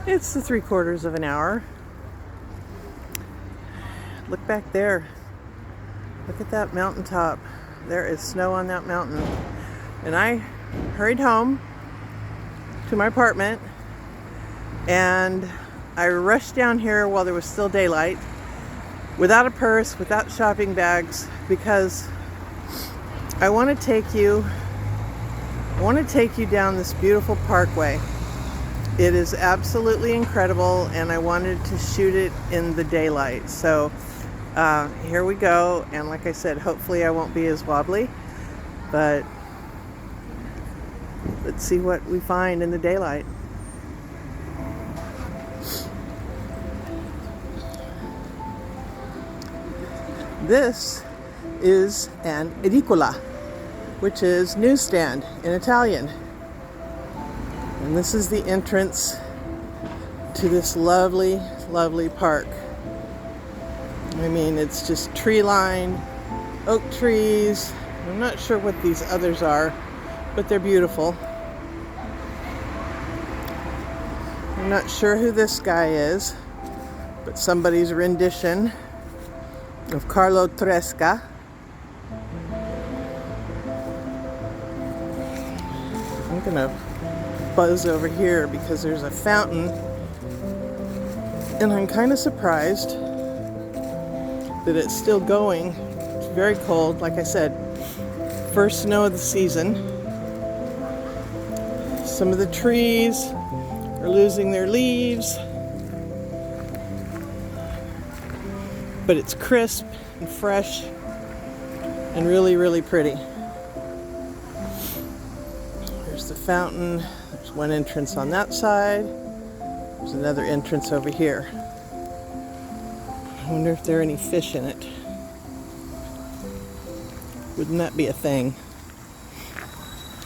It's the 3/4 of an hour. Look back there. Look at that mountaintop. There is snow on that mountain. And I hurried home to my apartment and I rushed down here while there was still daylight, without a purse, without shopping bags, because I want to take you down this beautiful parkway. It is absolutely incredible, and I wanted to shoot it in the daylight. So here we go, and like I said, hopefully I won't be as wobbly, but let's see what we find in the daylight. This is an edicola, which is newsstand in Italian. And this is the entrance to this lovely, lovely park. I mean, it's just tree-lined, oak trees. I'm not sure what these others are, but they're beautiful. I'm not sure who this guy is, but somebody's rendition of Carlo Tresca. I'm gonna buzz over here because there's a fountain, and I'm kind of surprised that it's still going. It's very cold, like I said, first snow of the season. Some of the trees are losing their leaves, but it's crisp and fresh and really, really pretty. There's the fountain. There's one entrance on that side. There's another entrance over here. I wonder if there are any fish in it. Wouldn't that be a thing?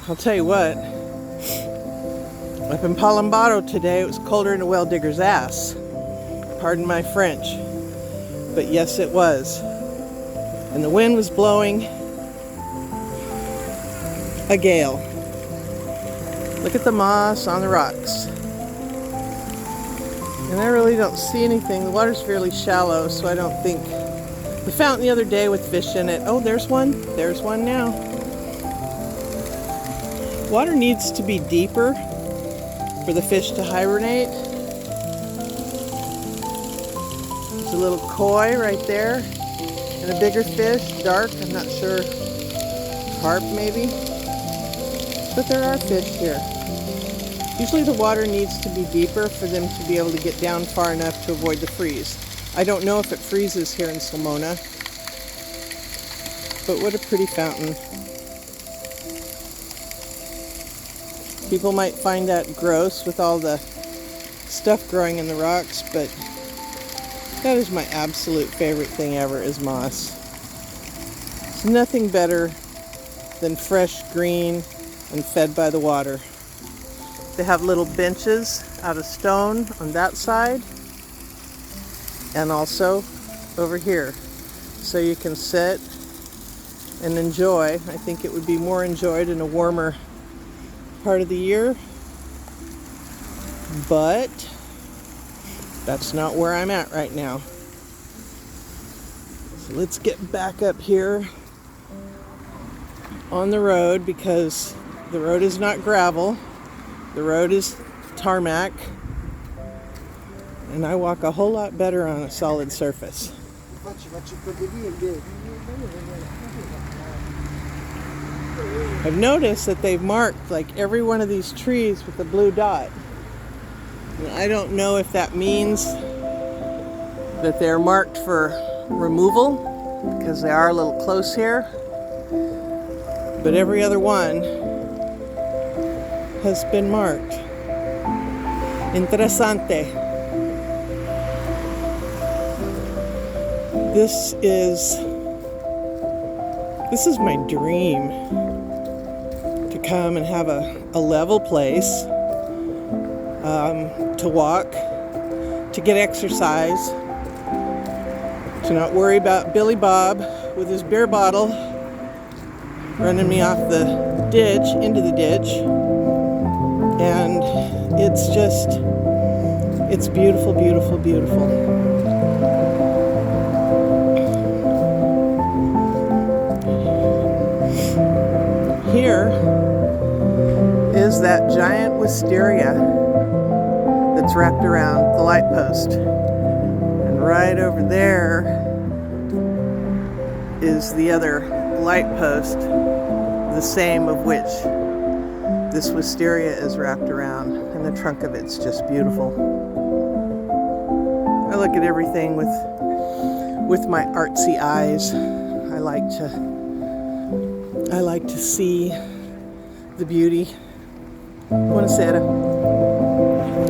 I'll tell you what, up in Palombaro today, it was colder than a well digger's ass. Pardon my French. But yes, it was. And the wind was blowing a gale. Look at the moss on the rocks. And I really don't see anything. The water's fairly shallow, so I don't think. The fountain the other day with fish in it. Oh, there's one. There's one now. Water needs to be deeper for the fish to hibernate. There's a little koi right there. And a bigger fish, dark, I'm not sure. Carp maybe. But there are fish here. Usually the water needs to be deeper for them to be able to get down far enough to avoid the freeze. I don't know if it freezes here in Sulmona, but what a pretty fountain. People might find that gross with all the stuff growing in the rocks, but that is my absolute favorite thing ever, is moss. It's nothing better than fresh green and fed by the water. They have little benches out of stone on that side and also over here. So you can sit and enjoy. I think it would be more enjoyed in a warmer part of the year, but that's not where I'm at right now. So let's get back up here on the road, because the road is not gravel. The road is tarmac, and I walk a whole lot better on a solid surface. I've noticed that they've marked like every one of these trees with a blue dot. And I don't know if that means that they're marked for removal, because they are a little close here, but every other one has been marked. Interessante. This is my dream, to come and have a level place to walk, to get exercise, to not worry about Billy Bob with his beer bottle running me off the ditch, into the ditch. And it's just It's beautiful, beautiful, beautiful. Here is that giant wisteria that's wrapped around the light post. And right over there is the other light post, the same of which this wisteria is wrapped around, and the trunk of it's just beautiful. I look at everything with my artsy eyes. I like to see the beauty. Buonasera.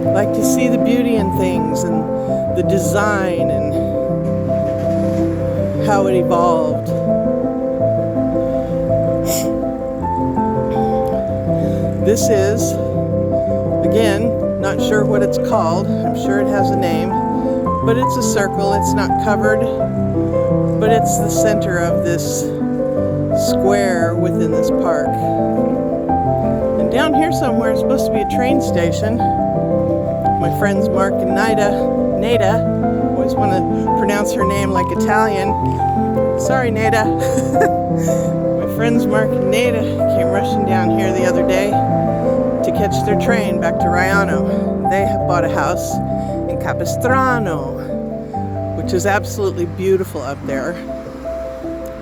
I like to see the beauty in things and the design and how it evolved. This is, again, not sure what it's called. I'm sure it has a name, but it's a circle. It's not covered, but it's the center of this square within this park. And down here somewhere is supposed to be a train station. My friends Mark and Nada, always want to pronounce her name like Italian. Sorry, Nada. My friends Mark and Nada came rushing down here the other day to catch their train back to Raiano. They have bought a house in Capistrano, which is absolutely beautiful up there.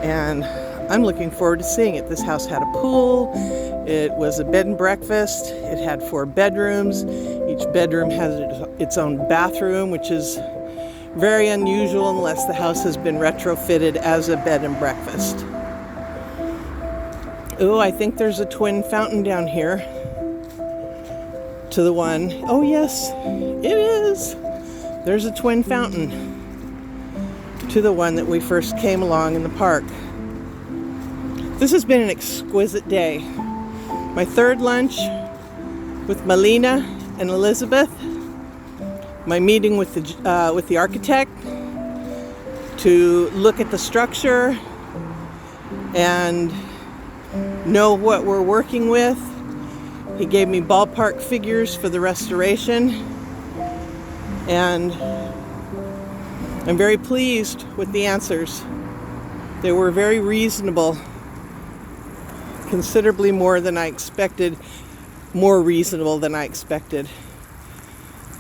And I'm looking forward to seeing it. This house had a pool. It was a bed and breakfast. It had 4 bedrooms. Each bedroom has its own bathroom, which is very unusual unless the house has been retrofitted as a bed and breakfast. Oh, I think there's a twin fountain down here to the one. Oh yes, it is. There's a twin fountain to the one that we first came along in the park. This has been an exquisite day. My third lunch with Melina and Elizabeth. My meeting with the architect to look at the structure and know what we're working with. He gave me ballpark figures for the restoration, and I'm very pleased with the answers. They were very reasonable, considerably more than I expected, more reasonable than I expected.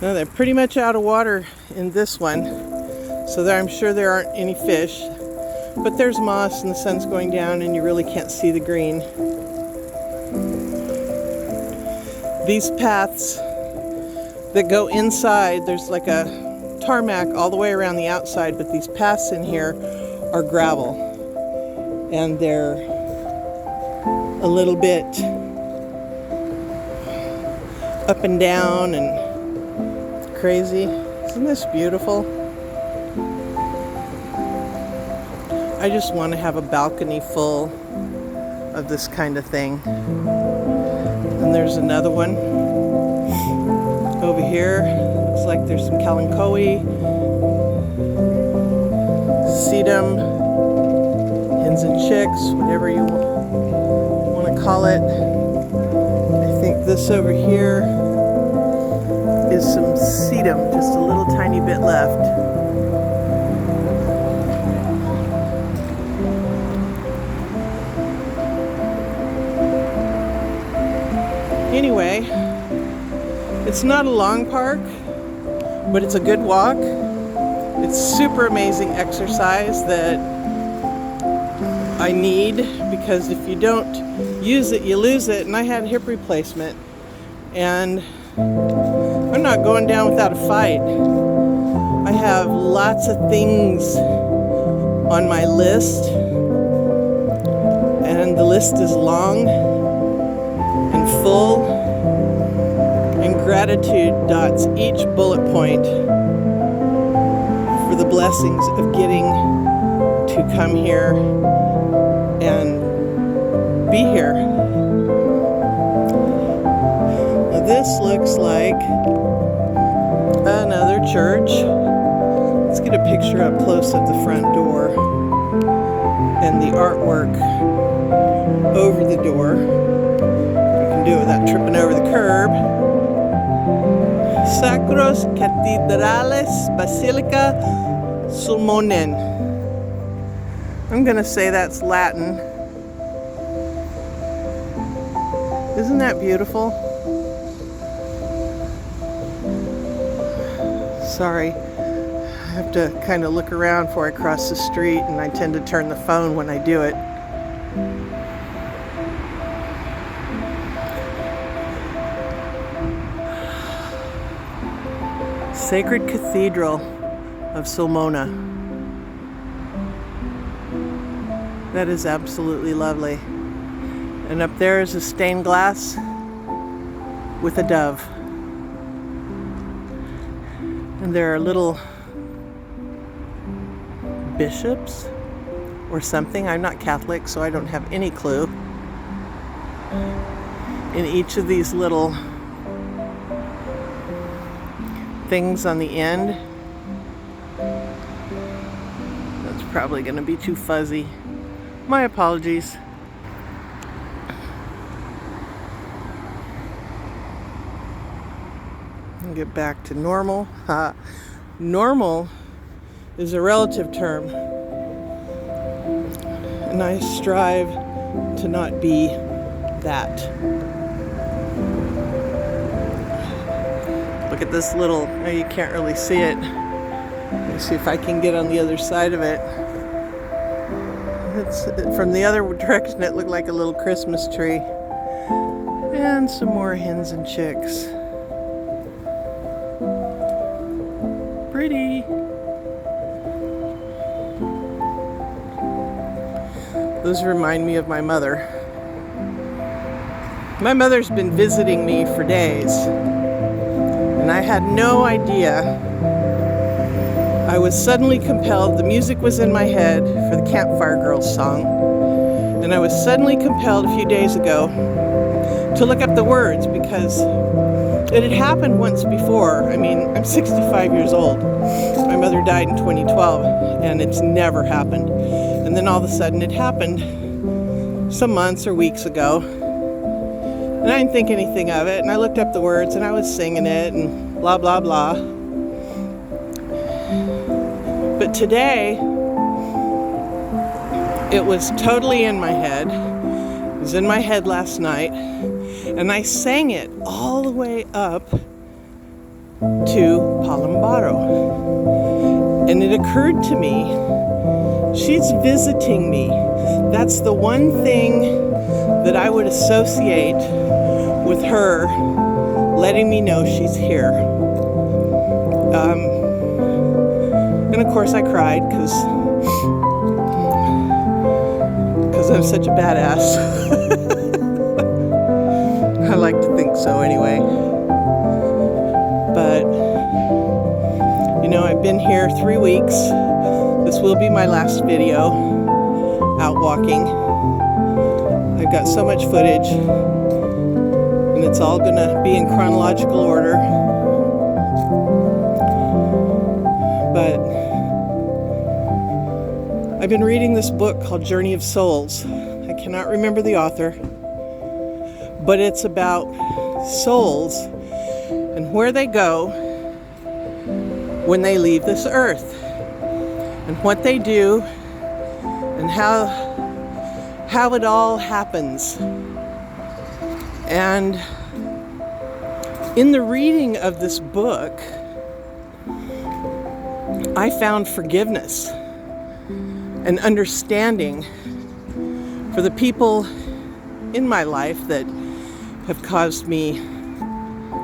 Now they're pretty much out of water in this one, so there, I'm sure there aren't any fish, but there's moss and the sun's going down and you really can't see the green. These paths that go inside, there's like a tarmac all the way around the outside, but these paths in here are gravel, and they're a little bit up and down and crazy. Isn't this beautiful? I just want to have a balcony full of this kind of thing. And there's another one over here. Looks like there's some kalanchoe, sedum, hens and chicks, whatever you want to call it. I think this over here is some sedum, just a little tiny bit left. Anyway, it's not a long park, but it's a good walk. It's super amazing exercise that I need, because if you don't use it, you lose it. And I had hip replacement, and I'm not going down without a fight. I have lots of things on my list, and the list is long and full, and gratitude dots each bullet point for the blessings of getting to come here and be here. Now this looks like another church. Let's get a picture up close of the front door and the artwork over the door. Do it without tripping over the curb. Sacros Cathedralis Basilica Sulmonen. I'm going to say that's Latin. Isn't that beautiful? Sorry, I have to kind of look around before I cross the street, and I tend to turn the phone when I do it. Sacred Cathedral of Sulmona. That is absolutely lovely. And up there is a stained glass with a dove. And there are little bishops or something. I'm not Catholic, so I don't have any clue. In each of these little things on the end. That's probably going to be too fuzzy. My apologies. I'll get back to normal. Normal is a relative term, and I strive to not be that. Look at this little, oh, you can't really see it. Let me see if I can get on the other side of it. From the other direction, it looked like a little Christmas tree. And some more hens and chicks. Pretty. Those remind me of my mother. My mother's been visiting me for days, and I had no idea. I was suddenly compelled, the music was in my head for the Campfire Girls song, and I was suddenly compelled a few days ago to look up the words, because it had happened once before. I mean, I'm 65 years old. My mother died in 2012, and it's never happened. And then all of a sudden it happened some months or weeks ago, and I didn't think anything of it, and I looked up the words, and I was singing it, and blah, blah, blah. But today, it was totally in my head. It was in my head last night, and I sang it all the way up to Palambaro. And it occurred to me, she's visiting me. That's the one thing that I would associate with her letting me know she's here. And of course I cried because I'm such a badass. I like to think so anyway. But, you know, I've been here 3 weeks. This will be my last video out walking. I've got so much footage, and it's all gonna be in chronological order. But I've been reading this book called Journey of Souls. I cannot remember the author, but it's about souls and where they go when they leave this earth, and what they do, and how it all happens. And in the reading of this book, I found forgiveness and understanding for the people in my life that have caused me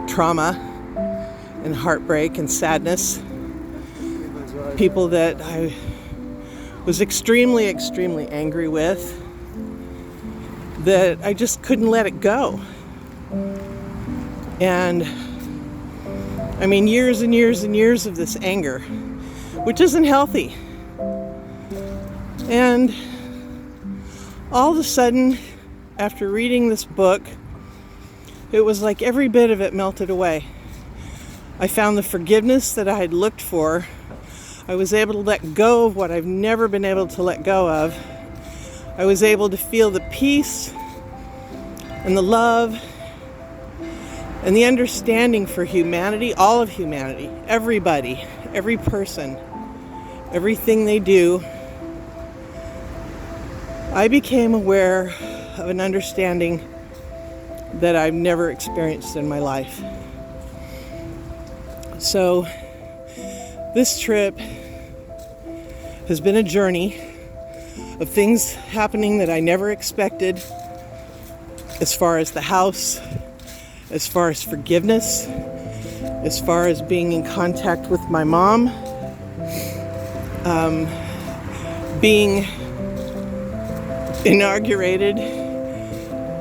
trauma and heartbreak and sadness. People that I was extremely, extremely angry with, that I just couldn't let it go. And I mean, years and years and years of this anger, which isn't healthy. And all of a sudden, after reading this book, it was like every bit of it melted away. I found the forgiveness that I had looked for. I was able to let go of what I've never been able to let go of. I was able to feel the peace and the love and the understanding for humanity, all of humanity, everybody, every person, everything they do, I became aware of an understanding that I've never experienced in my life. So this trip has been a journey of things happening that I never expected, as far as the house, as far as forgiveness, as far as being in contact with my mom, being inaugurated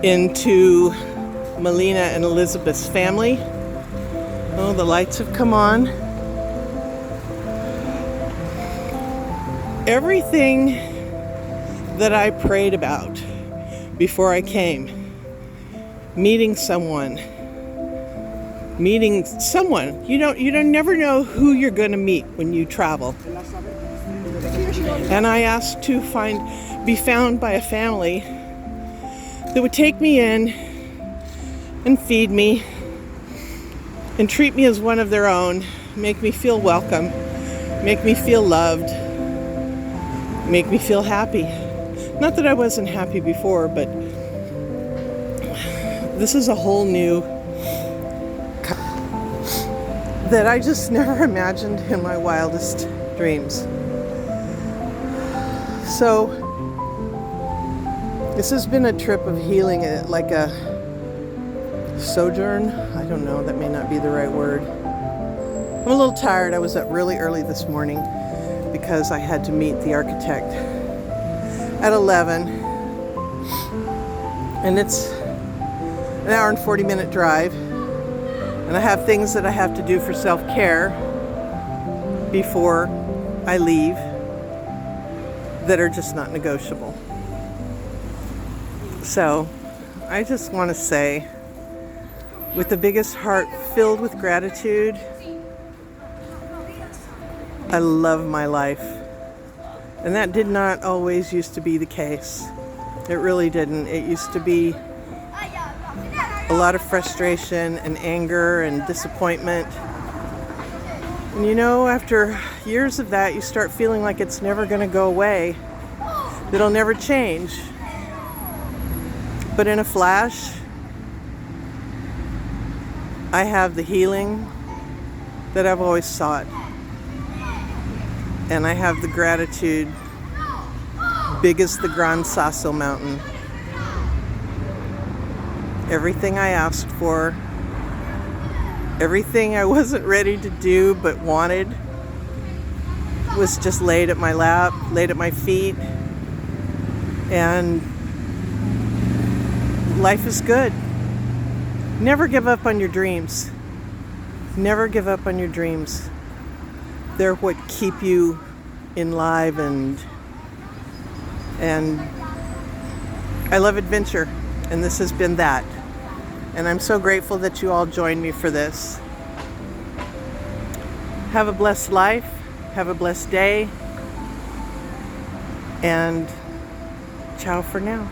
into Melina and Elizabeth's family. Oh, the lights have come on. Everything that I prayed about before I came, meeting someone, you don't never know who you're going to meet when you travel. And I asked to be found by a family that would take me in and feed me and treat me as one of their own, make me feel welcome, make me feel loved, make me feel happy. Not that I wasn't happy before, but this is a whole new that I just never imagined in my wildest dreams. So this has been a trip of healing, like a sojourn. I don't know, that may not be the right word. I'm a little tired. I was up really early this morning because I had to meet the architect at 11. And it's an hour and 40-minute drive. And I have things that I have to do for self-care before I leave that are just not negotiable. So I just want to say, with the biggest heart filled with gratitude, I love my life. And that did not always used to be the case. It really didn't. It used to be a lot of frustration and anger and disappointment. And you know, after years of that, you start feeling like it's never going to go away. It'll never change. But in a flash, I have the healing that I've always sought. And I have the gratitude big as the Gran Sasso mountain. Everything I asked for, everything I wasn't ready to do but wanted, was just laid at my lap, laid at my feet. And life is good. Never give up on your dreams. Never give up on your dreams. They're what keep you alive, and I love adventure, and this has been that. And I'm so grateful that you all joined me for this. Have a blessed life. Have a blessed day. And ciao for now.